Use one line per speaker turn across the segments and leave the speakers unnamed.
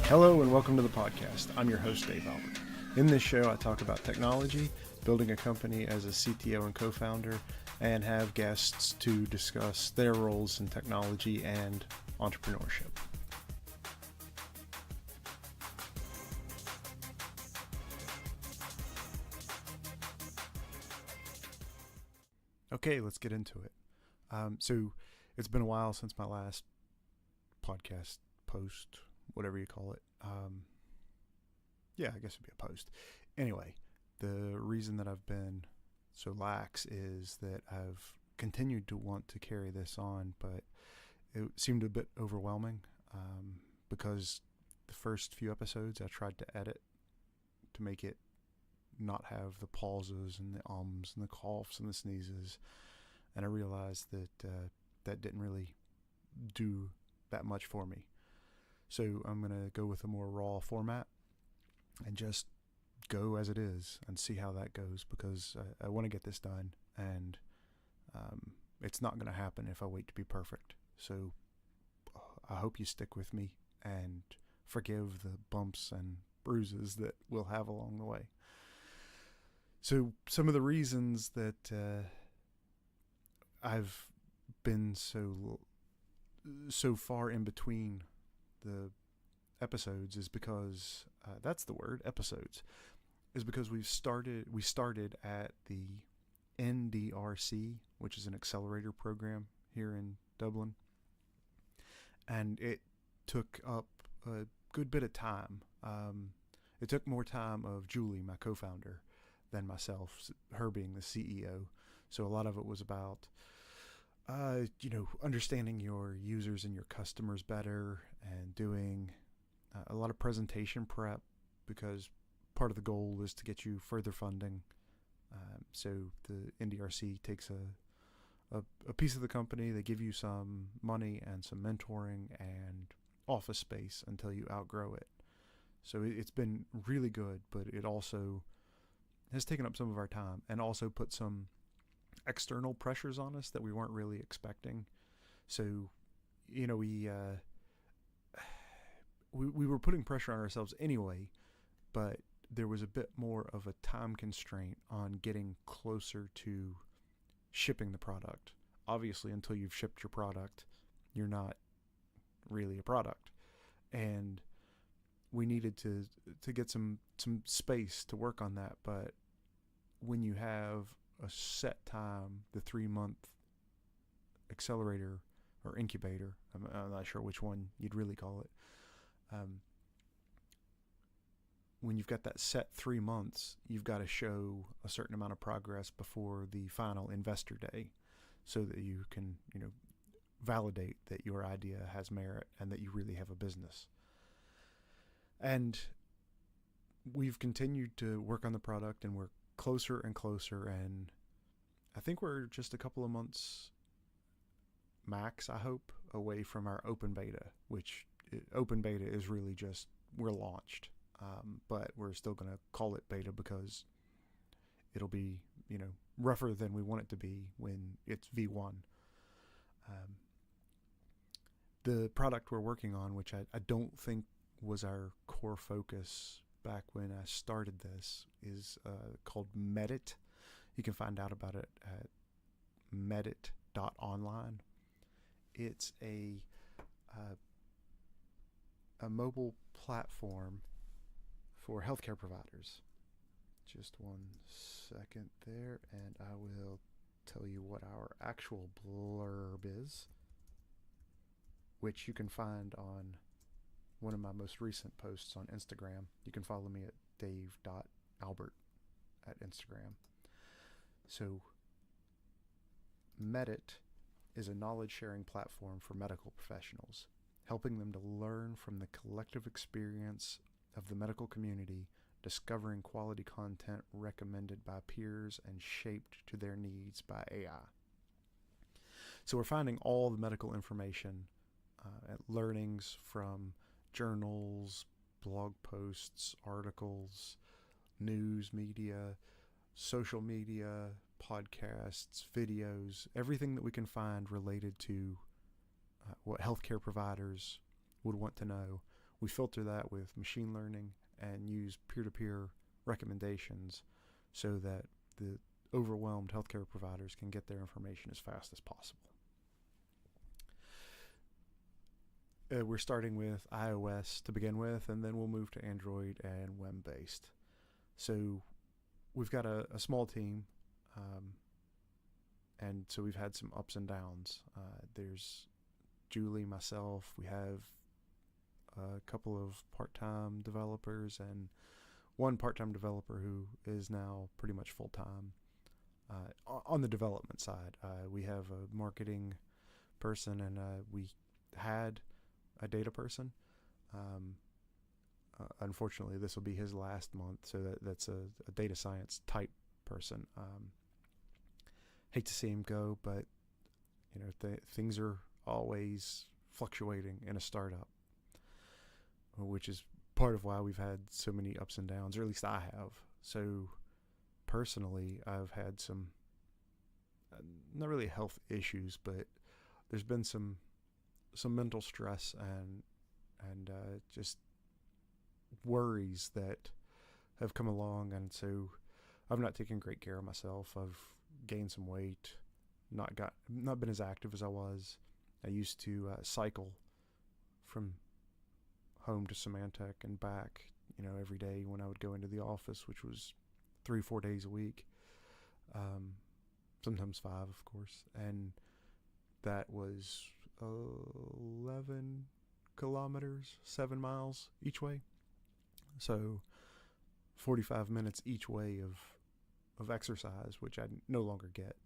Hello and welcome to the podcast. I'm your host, Dave Albert. In this show, I talk about technology, building a company as a CTO and co-founder, and have guests to discuss their roles in technology and entrepreneurship. Okay, let's get into it. So it's been a while since my last podcast post, whatever you call it. I guess it'd be a post. Anyway, the reason that I've been so lax is that I've continued to want to carry this on, but it seemed a bit overwhelming because the first few episodes I tried to edit to make it not have the pauses and the ums and the coughs and the sneezes, and I realized that that didn't really do that much for me. So I'm going to go with a more raw format and just go as it is and see how that goes, because I want to get this done, and it's not going to happen if I wait to be perfect. So I hope you stick with me and forgive the bumps and bruises that we'll have along the way. So some of the reasons that I've been so far in between the episodes is because that's the word, episodes, is because we started at the NDRC, which is an accelerator program here in Dublin, and it took up a good bit of time. It took more time of Julie, my co-founder, than myself, her being the CEO. So a lot of it was about understanding your users and your customers better, and doing a lot of presentation prep, because part of the goal is to get you further funding. So the NDRC takes a piece of the company, they give you some money and some mentoring and office space until you outgrow it. So it's been really good, but it also has taken up some of our time and also put some external pressures on us that we weren't really expecting. So, we were putting pressure on ourselves anyway, but there was a bit more of a time constraint on getting closer to shipping the product. Obviously, until you've shipped your product, you're not really a product. And we needed to get some space to work on that. But when you have a set time, the 3-month accelerator or incubator, I'm not sure which one you'd really call it. When you've got that set 3 months, you've got to show a certain amount of progress before the final investor day, so that you can, validate that your idea has merit and that you really have a business. And we've continued to work on the product, and we're closer and closer, and I think we're just a couple of months max, I hope, away from our open beta, which open beta is really just we're launched, but we're still going to call it beta because it'll be rougher than we want it to be when it's V1. The product we're working on, which I don't think was our core focus back when I started this, is called Medit. You can find out about it at medit.online. It's a mobile platform for healthcare providers. Just 1 second there, and I will tell you what our actual blurb is, which you can find on one of my most recent posts on Instagram. You can follow me at dave.albert at Instagram. So Medit is a knowledge-sharing platform for medical professionals, helping them to learn from the collective experience of the medical community, discovering quality content recommended by peers and shaped to their needs by AI. So we're finding all the medical information, learnings from journals, blog posts, articles, news media, social media, podcasts, videos, everything that we can find related to what healthcare providers would want to know. we filter that with machine learning and use peer-to-peer recommendations so that the overwhelmed healthcare providers can get their information as fast as possible. We're starting with iOS to begin with, and then we'll move to Android and web-based. So we've got a small team, and so we've had some ups and downs. There's Julie, myself, we have a couple of part-time developers and one part-time developer who is now pretty much full-time. On the development side, we have a marketing person, and we had a data person. Unfortunately, this will be his last month, so that's a data science type person. Hate to see him go, but things are always fluctuating in a startup, which is part of why we've had so many ups and downs, or at least I have. So personally, I've had some not really health issues, but there's been some mental stress and just worries that have come along, and so I've not taken great care of myself. I've gained some weight, not been as active as I was. I used to cycle from home to Symantec and back, every day when I would go into the office, which was 3-4 days a week, sometimes 5, of course, and that was 11 kilometers, 7 miles each way. So 45 minutes each way of exercise, which I no longer get.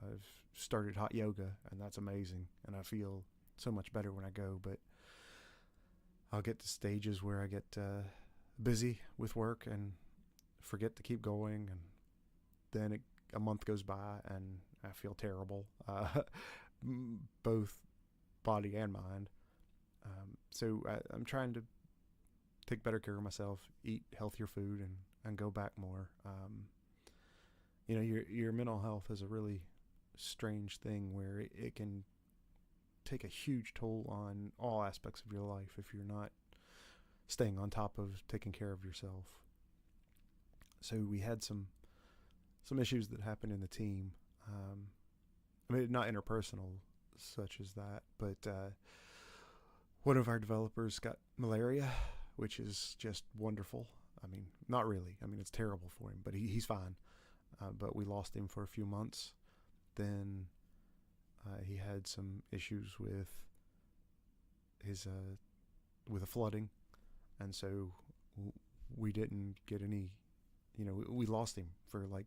I've started hot yoga, and that's amazing, and I feel so much better when I go, but I'll get to stages where I get busy with work and forget to keep going, and then a month goes by and I feel terrible, both body and mind. So I'm trying to take better care of myself, eat healthier food, and go back more. Your mental health is a really strange thing where it can take a huge toll on all aspects of your life if you're not staying on top of taking care of yourself. So we had some issues that happened in the team. Not interpersonal such as that, but one of our developers got malaria, which is just wonderful. Not really. It's terrible for him, but he's fine. But we lost him for a few months. Then he had some issues with his with the flooding, and so we didn't get any. We lost him for I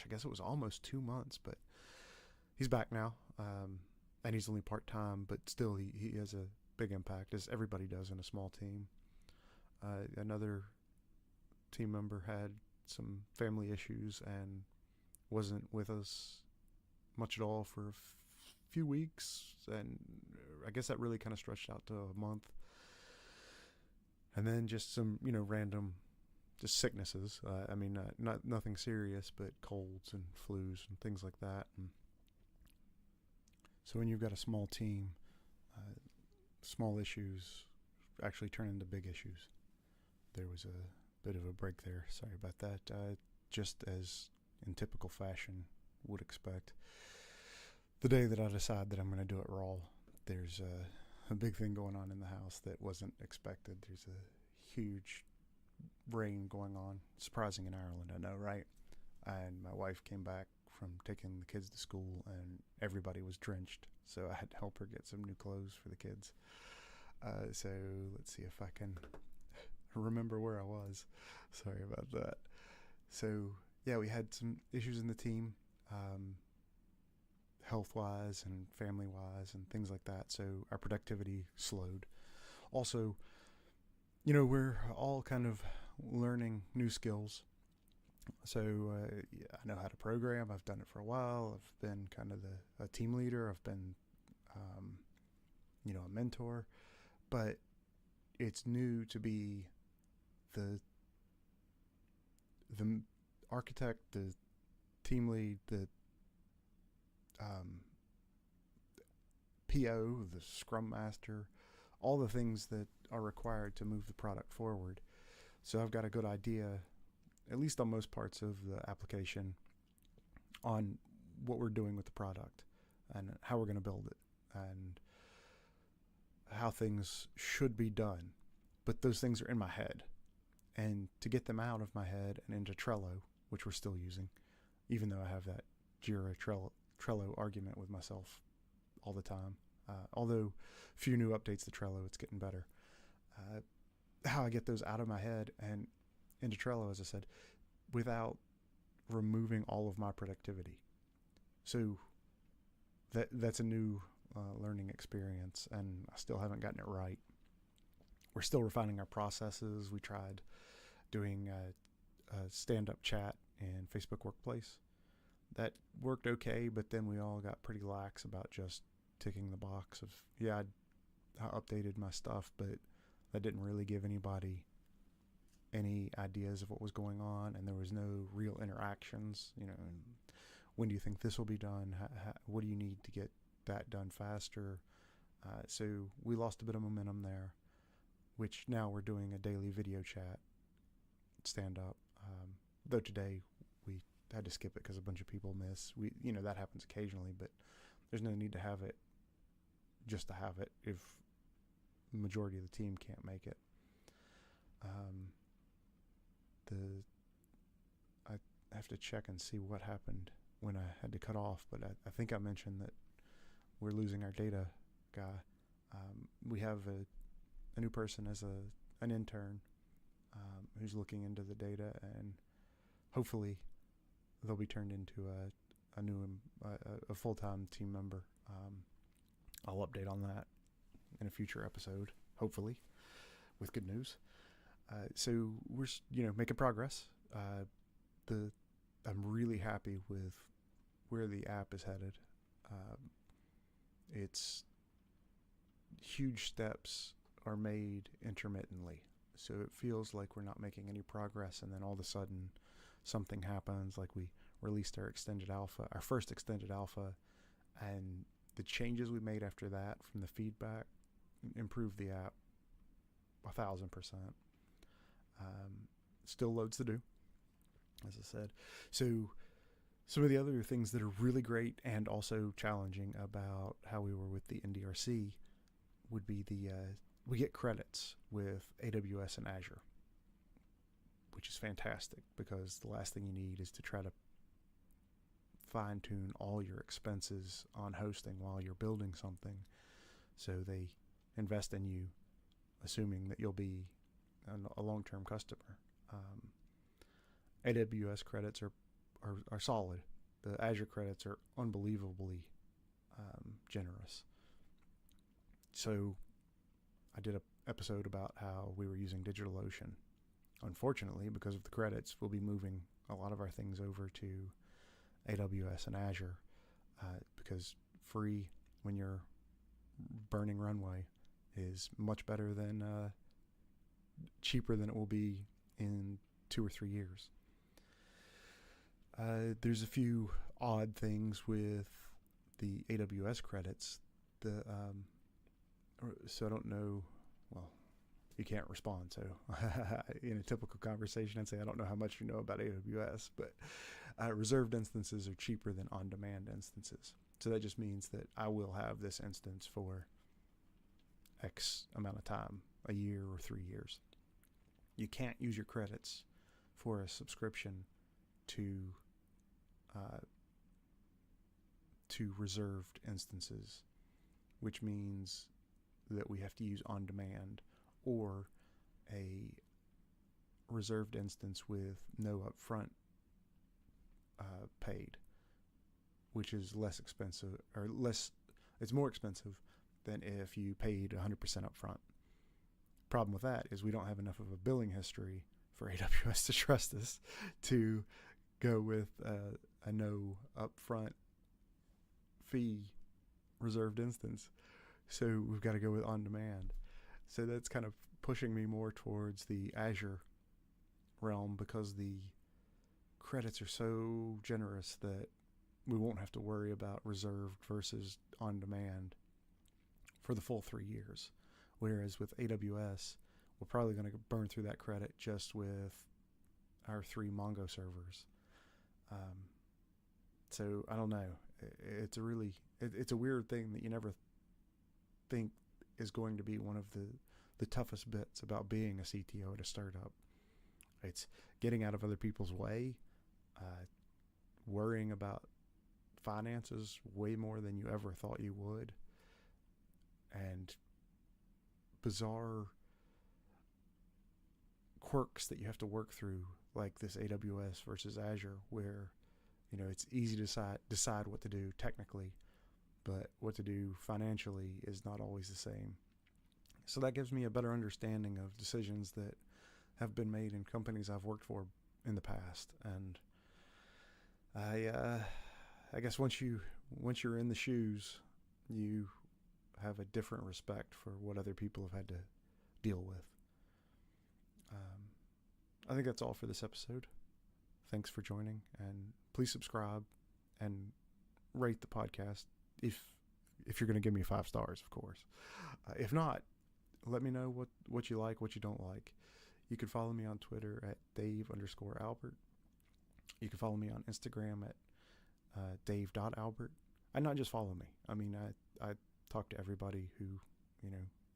guess it was almost 2 months, but he's back now, and he's only part-time, but still he has a big impact, as everybody does in a small team. Another team member had some family issues and wasn't with us much at all for a few weeks, and I guess that really kind of stretched out to a month. And then just some random just sicknesses. Not nothing serious, but colds and flus and things like that. And so when you've got a small team, small issues actually turn into big issues. There was a bit of a break there. Sorry about that. Just as in typical fashion would expect, the day that I decide that I'm going to do it raw, there's a big thing going on in the house that wasn't expected. There's a huge rain going on. Surprising in Ireland, I know, right? And my wife came back from taking the kids to school, and everybody was drenched, so I had to help her get some new clothes for the kids. So let's see if I can remember where I was. Sorry about that. So yeah, we had some issues in the team, health-wise and family-wise and things like that, so our productivity slowed. Also, we're all kind of learning new skills. So I know how to program. I've done it for a while. I've been kind of a team leader. I've been, a mentor. But it's new to be the architect, the team lead, the PO, the scrum master, all the things that are required to move the product forward. So I've got a good idea, at least on most parts of the application, on what we're doing with the product and how we're going to build it and how things should be done. But those things are in my head. And to get them out of my head and into Trello, which we're still using, even though I have that Jira Trello argument with myself all the time. Although few new updates to Trello, it's getting better. How I get those out of my head and into Trello, as I said, without removing all of my productivity. So that's a new learning experience, and I still haven't gotten it right. We're still refining our processes. We tried doing a stand-up chat in Facebook Workplace. That worked okay, but then we all got pretty lax about just ticking the box of, yeah, I updated my stuff, but that didn't really give anybody any ideas of what was going on, and there was no real interactions. When do you think this will be done? What do you need to get that done faster? So we lost a bit of momentum there, which now we're doing a daily video chat stand up. Though today we had to skip it because a bunch of people miss. That happens occasionally, but there's no need to have it just to have it if the majority of the team can't make it. I have to check and see what happened when I had to cut off, but I think I mentioned that we're losing our data guy. We have a new person as an intern who's looking into the data, and hopefully they'll be turned into a full-time team member. I'll update on that in a future episode, hopefully, with good news. So we're making progress. I'm really happy with where the app is headed. It's huge steps are made intermittently, so it feels like we're not making any progress, and then all of a sudden something happens, like we released our first extended alpha, and the changes we made after that from the feedback improved the app 1,000%. Still loads to do, as I said. So some of the other things that are really great and also challenging about how we were with the NDRC would be we get credits with AWS and Azure, which is fantastic, because the last thing you need is to try to fine-tune all your expenses on hosting while you're building something. So they invest in you, assuming that you'll be a long-term customer. AWS credits are solid. The Azure credits are unbelievably generous. So I did an episode about how we were using DigitalOcean. Unfortunately, because of the credits, we'll be moving a lot of our things over to AWS and Azure, because free when you're burning runway is much better than cheaper than it will be in 2 or 3 years. There's a few odd things with the AWS credits. So I don't know. Well, you can't respond. So in a typical conversation, I'd say I don't know how much you know about AWS, but reserved instances are cheaper than on-demand instances. So that just means that I will have this instance for X amount of time, a year or 3 years. You can't use your credits for a subscription to reserved instances, which means that we have to use on-demand or a reserved instance with no upfront paid, which is less expensive, or less. It's more expensive than if you paid 100% upfront. Problem with that is we don't have enough of a billing history for AWS to trust us to go with a no upfront fee reserved instance. So we've got to go with on-demand. So that's kind of pushing me more towards the Azure realm, because the credits are so generous that we won't have to worry about reserved versus on-demand for the full 3 years. Whereas with AWS, we're probably going to burn through that credit just with our 3 Mongo servers. So I don't know. It's a weird thing that you never think is going to be one of the toughest bits about being a CTO at a startup. It's getting out of other people's way, worrying about finances way more than you ever thought you would, and bizarre quirks that you have to work through, like this AWS versus Azure, where it's easy to decide what to do technically, but what to do financially is not always the same. So that gives me a better understanding of decisions that have been made in companies I've worked for in the past. And I guess once you're in the shoes, you have a different respect for what other people have had to deal with. I think that's all for this episode. Thanks for joining, and please subscribe and rate the podcast if you're going to give me 5 stars, of course. If not, let me know what you like, what you don't like. You can follow me on Twitter at Dave_Albert. You can follow me on Instagram at Dave.Albert. And not just follow me. I mean, I talk to everybody who,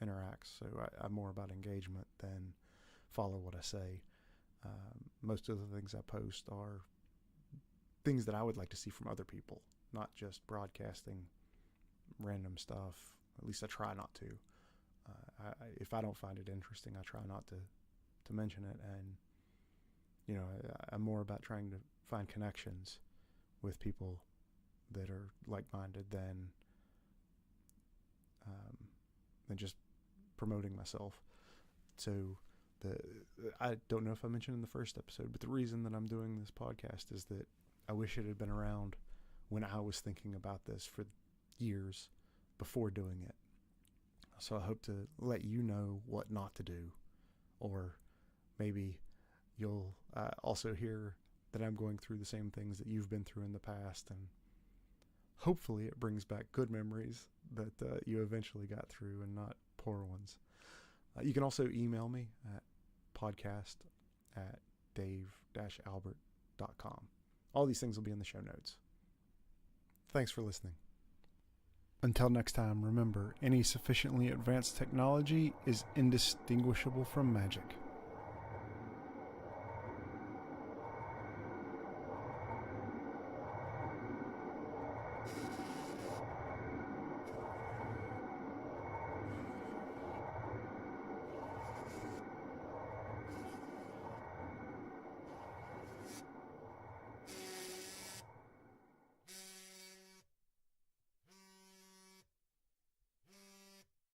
interacts. So I'm more about engagement than follow what I say. Most of the things I post are things that I would like to see from other people, not just broadcasting random stuff. At least I try not to. If I don't find it interesting, I try not to mention it. And, I'm more about trying to find connections with people that are like-minded than just promoting myself. So I don't know if I mentioned in the first episode, but the reason that I'm doing this podcast is that I wish it had been around when I was thinking about this for years before doing it. So I hope to let you know what not to do, or maybe you'll also hear that I'm going through the same things that you've been through in the past, and hopefully it brings back good memories that you eventually got through and not poor ones. You can also email me at podcast@dave-albert.com. All these things will be in the show notes. Thanks for listening. Until next time, remember, any sufficiently advanced technology is indistinguishable from magic.